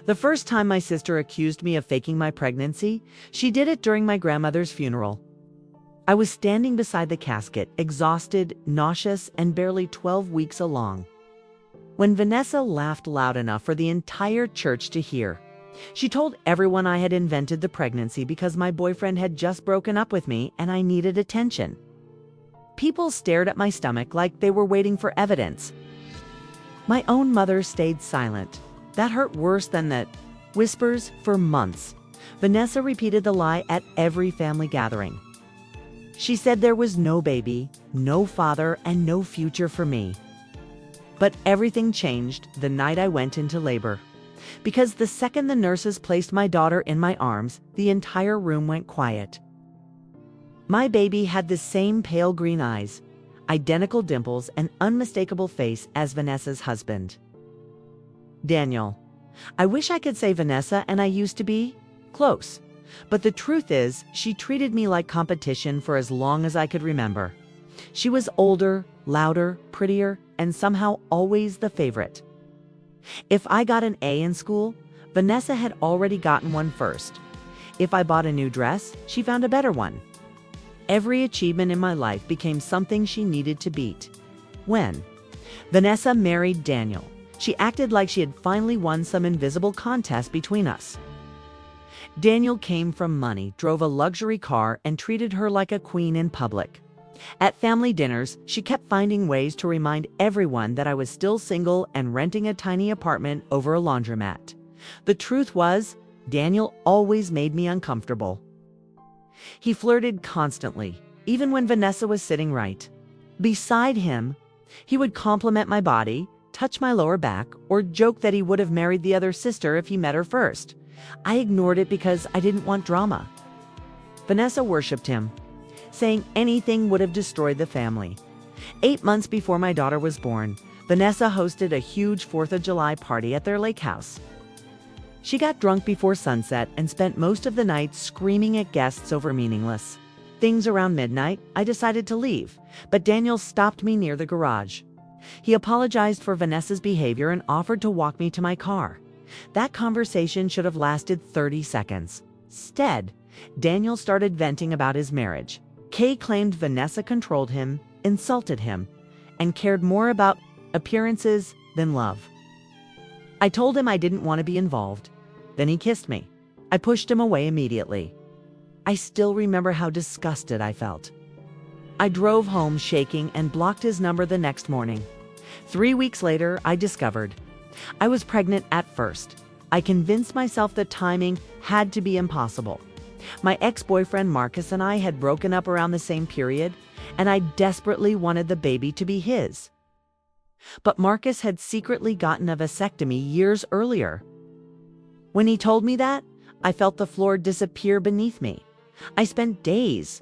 The first time my sister accused me of faking my pregnancy, she did it during my grandmother's funeral. I was standing beside the casket, exhausted, nauseous, and barely 12 weeks along, when Vanessa laughed loud enough for the entire church to hear. She told everyone I had invented the pregnancy because my boyfriend had just broken up with me and I needed attention. People stared at my stomach like they were waiting for evidence. My own mother stayed silent. That hurt worse than the whispers for months. Vanessa repeated the lie at every family gathering. She said there was no baby, no father, and no future for me. But everything changed the night I went into labor. Because the second the nurses placed my daughter in my arms, the entire room went quiet. My baby had the same pale green eyes, identical dimples, and unmistakable face as Vanessa's husband, Daniel. I wish I could say Vanessa and I used to be close, but the truth is, she treated me like competition for as long as I could remember. She was older, louder, prettier, and somehow always the favorite. If I got an A in school, Vanessa had already gotten one first. If I bought a new dress, she found a better one. Every achievement in my life became something she needed to beat. When Vanessa married Daniel, she acted like she had finally won some invisible contest between us. Daniel came from money, drove a luxury car, and treated her like a queen in public. At family dinners, she kept finding ways to remind everyone that I was still single and renting a tiny apartment over a laundromat. The truth was, Daniel always made me uncomfortable. He flirted constantly, even when Vanessa was sitting right beside him. He would compliment my body, touch my lower back, or joke that he would have married the other sister if he met her first. I ignored it because I didn't want drama. Vanessa worshipped him, saying anything would have destroyed the family. 8 months before my daughter was born, Vanessa hosted a huge 4th of July party at their lake house. She got drunk before sunset and spent most of the night screaming at guests over meaningless things. Around midnight, I decided to leave, but Daniel stopped me near the garage. He apologized for Vanessa's behavior and offered to walk me to my car. That conversation should have lasted 30 seconds. Instead, Daniel started venting about his marriage. Kay claimed Vanessa controlled him, insulted him, and cared more about appearances than love. I told him I didn't want to be involved. Then he kissed me. I pushed him away immediately. I still remember how disgusted I felt. I drove home shaking and blocked his number the next morning. 3 weeks later, I discovered I was pregnant at first. I convinced myself the timing had to be impossible. My ex-boyfriend Marcus and I had broken up around the same period, and I desperately wanted the baby to be his. But Marcus had secretly gotten a vasectomy years earlier. When he told me that, I felt the floor disappear beneath me. I spent days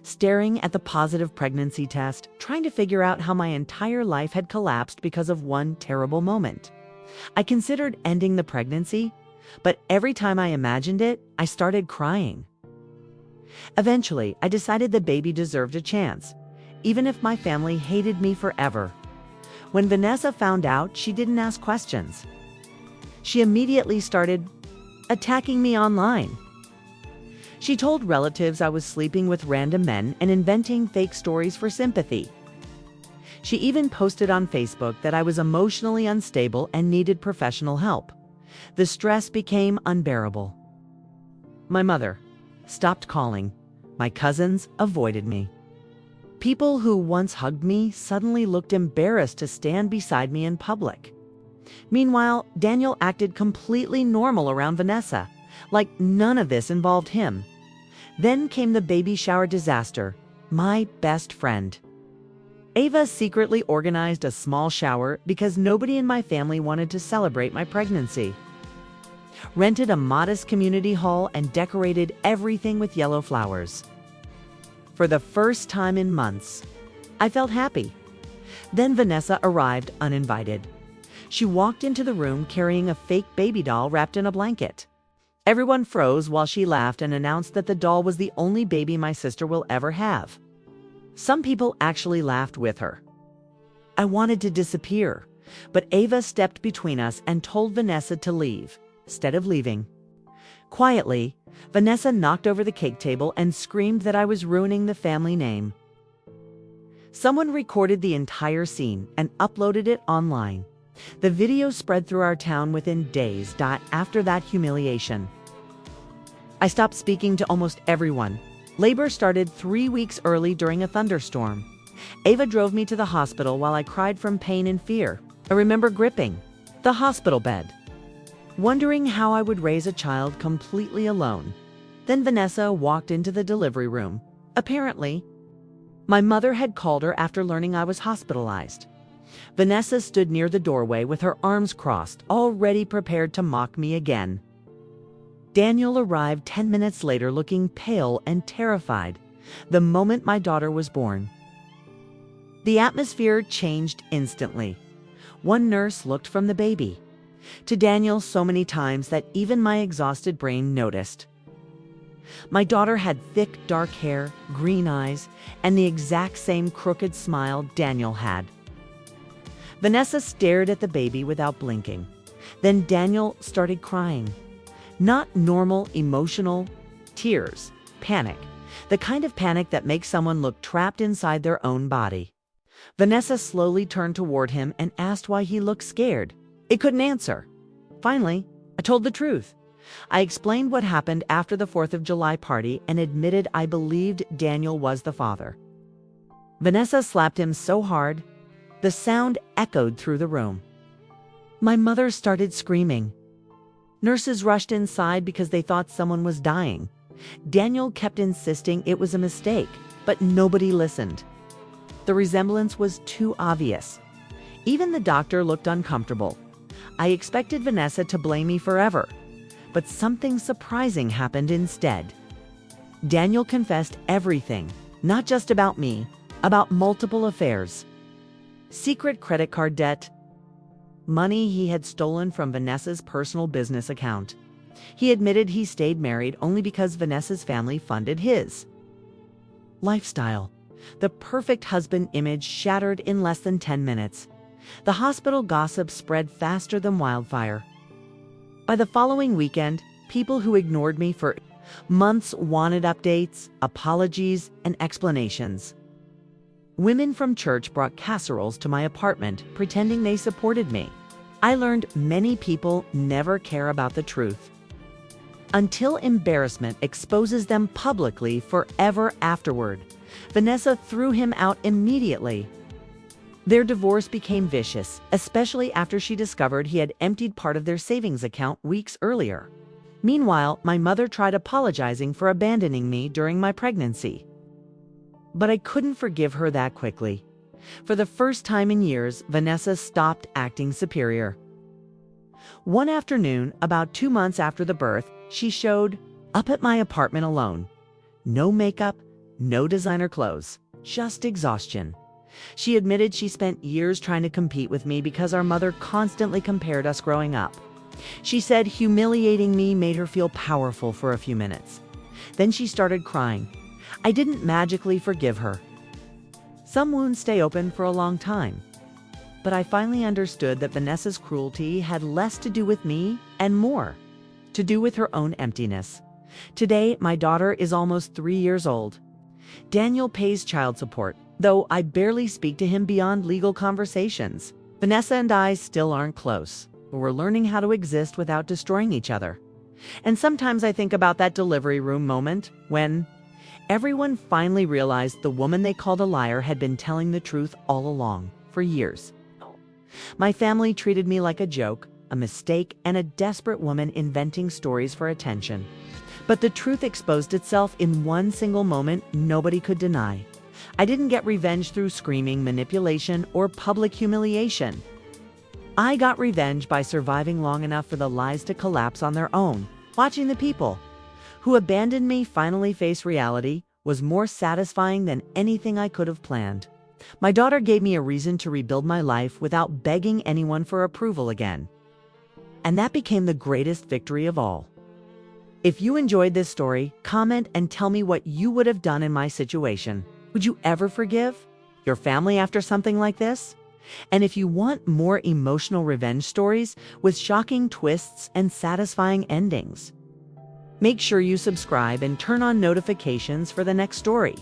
staring at the positive pregnancy test, trying to figure out how my entire life had collapsed because of one terrible moment. I considered ending the pregnancy, but every time I imagined it, I started crying. Eventually, I decided the baby deserved a chance, even if my family hated me forever. When Vanessa found out, she didn't ask questions. She immediately started attacking me online. She told relatives I was sleeping with random men and inventing fake stories for sympathy. She even posted on Facebook that I was emotionally unstable and needed professional help. The stress became unbearable. My mother stopped calling. My cousins avoided me. People who once hugged me suddenly looked embarrassed to stand beside me in public. Meanwhile, Daniel acted completely normal around Vanessa, like none of this involved him. Then came the baby shower disaster. My best friend Ava secretly organized a small shower because nobody in my family wanted to celebrate my pregnancy. Rented a modest community hall and decorated everything with yellow flowers. For the first time in months, I felt happy. Then Vanessa arrived uninvited. She walked into the room carrying a fake baby doll wrapped in a blanket. Everyone froze while she laughed and announced that the doll was the only baby my sister will ever have. Some people actually laughed with her. I wanted to disappear, but Ava stepped between us and told Vanessa to leave. instead of leaving. Quietly, Vanessa knocked over the cake table and screamed that I was ruining the family name. Someone recorded the entire scene and uploaded it online. The video spread through our town within days. After that humiliation, I stopped speaking to almost everyone. Labor started 3 weeks early during a thunderstorm. Ava drove me to the hospital while I cried from pain and fear. I remember gripping the hospital bed, wondering how I would raise a child completely alone. Then Vanessa walked into the delivery room. Apparently, my mother had called her after learning I was hospitalized. Vanessa stood near the doorway with her arms crossed, already prepared to mock me again. Daniel arrived 10 minutes later looking pale and terrified, the moment my daughter was born. The atmosphere changed instantly. One nurse looked from the baby to Daniel so many times that even my exhausted brain noticed. My daughter had thick, dark hair, green eyes, and the exact same crooked smile Daniel had. Vanessa stared at the baby without blinking. Then Daniel started crying. Not normal, emotional tears, panic. The kind of panic that makes someone look trapped inside their own body. Vanessa slowly turned toward him and asked why he looked scared. It couldn't answer. Finally, I told the truth. I explained what happened after the 4th of July party and admitted I believed Daniel was the father. Vanessa slapped him so hard, the sound echoed through the room. My mother started screaming. Nurses rushed inside because they thought someone was dying. Daniel kept insisting it was a mistake, but nobody listened. The resemblance was too obvious. Even the doctor looked uncomfortable. I expected Vanessa to blame me forever. But something surprising happened instead. Daniel confessed everything, not just about me, about multiple affairs. Secret credit card debt, money he had stolen from Vanessa's personal business account. He admitted he stayed married only because Vanessa's family funded his lifestyle. The perfect husband image shattered in less than 10 minutes. The hospital gossip spread faster than wildfire. By the following weekend, people who ignored me for months wanted updates, apologies, and explanations. Women from church brought casseroles to my apartment, pretending they supported me. I learned many people never care about the truth until embarrassment exposes them publicly forever afterward. Vanessa threw him out immediately. Their divorce became vicious, especially after she discovered he had emptied part of their savings account weeks earlier. Meanwhile, my mother tried apologizing for abandoning me during my pregnancy. But I couldn't forgive her that quickly. For the first time in years, Vanessa stopped acting superior. One afternoon, about 2 months after the birth, she showed up at my apartment alone. No makeup, no designer clothes, just exhaustion. She admitted she spent years trying to compete with me because our mother constantly compared us growing up. She said humiliating me made her feel powerful for a few minutes. Then she started crying. I didn't magically forgive her. Some wounds stay open for a long time. But I finally understood that Vanessa's cruelty had less to do with me and more to do with her own emptiness. Today, my daughter is almost 3 years old. Daniel pays child support, though I barely speak to him beyond legal conversations. Vanessa and I still aren't close, but we're learning how to exist without destroying each other. And sometimes I think about that delivery room moment when everyone finally realized the woman they called a liar had been telling the truth all along, for years. My family treated me like a joke, a mistake, and a desperate woman inventing stories for attention. But the truth exposed itself in one single moment nobody could deny. I didn't get revenge through screaming, manipulation, or public humiliation. I got revenge by surviving long enough for the lies to collapse on their own. Watching the people who abandoned me finally face reality was more satisfying than anything I could have planned. My daughter gave me a reason to rebuild my life without begging anyone for approval again. And that became the greatest victory of all. If you enjoyed this story, comment and tell me what you would have done in my situation. Would you ever forgive your family after something like this? And if you want more emotional revenge stories with shocking twists and satisfying endings, make sure you subscribe and turn on notifications for the next story.